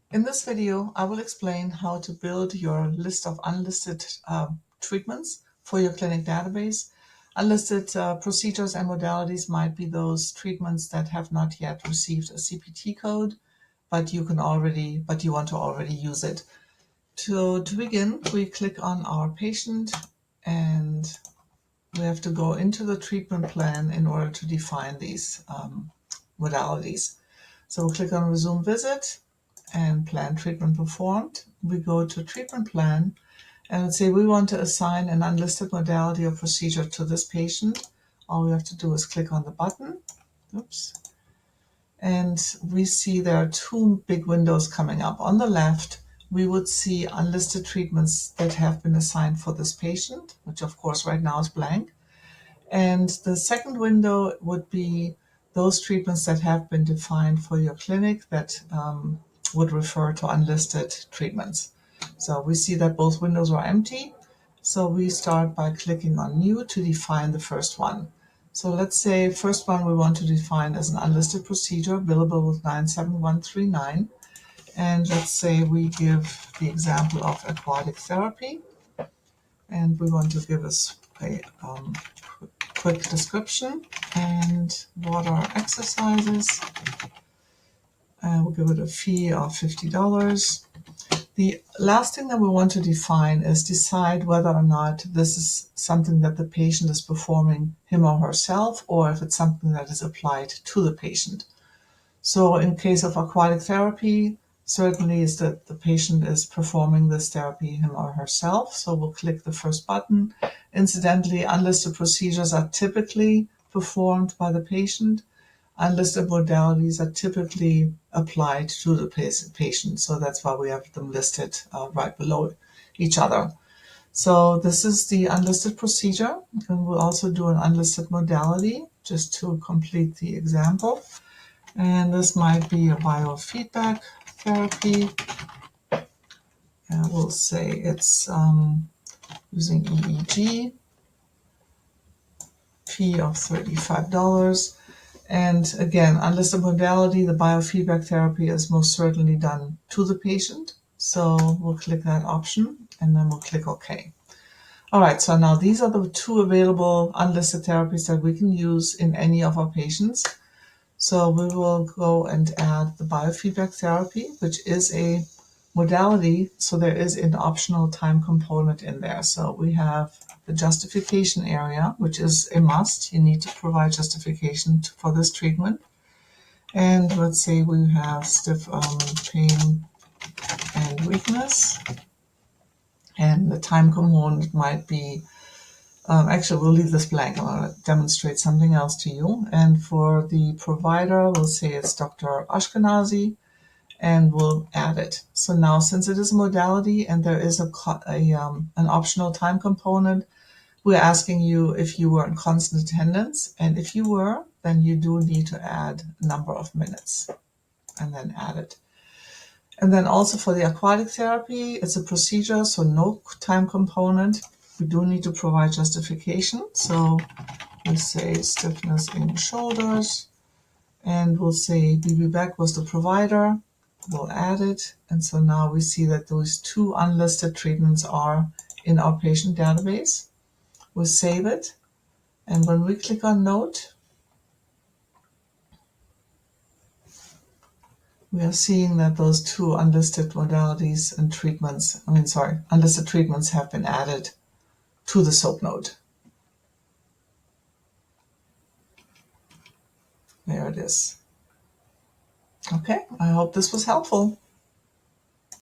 In this video, I will explain how to build your list of unlisted treatments for your clinic database. Unlisted procedures and modalities might be those treatments that have not yet received a CPT code, but you want to already use it. To begin, we click on our patient and we have to go into the treatment plan in order to define these modalities. So we'll click on Resume Visit and Plan Treatment Performed. We go to Treatment Plan and let's say we want to assign an unlisted modality or procedure to this patient. All we have to do is click on the button. Oops. And we see there are two big windows coming up. On the left, we would see unlisted treatments that have been assigned for this patient, which of course right now is blank. And the second window would be those treatments that have been defined for your clinic that would refer to unlisted treatments. So we see that both windows are empty. So we start by clicking on New to define the first one. So let's say first one we want to define as an unlisted procedure, billable with 97139. And let's say we give the example of aquatic therapy. And we want to give us a quick description and what are exercises. We'll give it a fee of $50. The last thing that we want to define is decide whether or not this is something that the patient is performing him or herself, or if it's something that is applied to the patient. So in case of aquatic therapy, certainly is that the patient is performing this therapy him or herself. So we'll click the first button. Incidentally, unlisted procedures are typically performed by the patient. Unlisted modalities are typically applied to the patient. So that's why we have them listed right below each other. So this is the unlisted procedure. And we'll also do an unlisted modality just to complete the example. And this might be a biofeedback therapy. And we'll say it's using EEG, fee of $35. And again, unlisted modality, the biofeedback therapy is most certainly done to the patient. So we'll click that option and then we'll click OK. All right, so now these are the two available unlisted therapies that we can use in any of our patients. So we will go and add the biofeedback therapy, which is a modality. So there is an optional time component in there. So we have the justification area, which is a must. You need to provide justification for this treatment. And let's say we have stiff pain and weakness. And the time component might be actually, we'll leave this blank. I want to demonstrate something else to you. And for the provider, we'll say it's Dr. Ashkenazi, and we'll add it. So now, since it is a modality and there is an optional time component, we're asking you if you were in constant attendance. And if you were, then you do need to add a number of minutes and then add it. And then also for the aquatic therapy, it's a procedure, so no time component. We do need to provide justification. So we say stiffness in shoulders, and we'll say BB Beck was the provider. We'll add it. And so now we see that those two unlisted treatments are in our patient database. We'll save it. And when we click on Note, we are seeing that those two unlisted modalities and treatments, unlisted treatments have been added to the SOAP note. There it is. Okay, I hope this was helpful.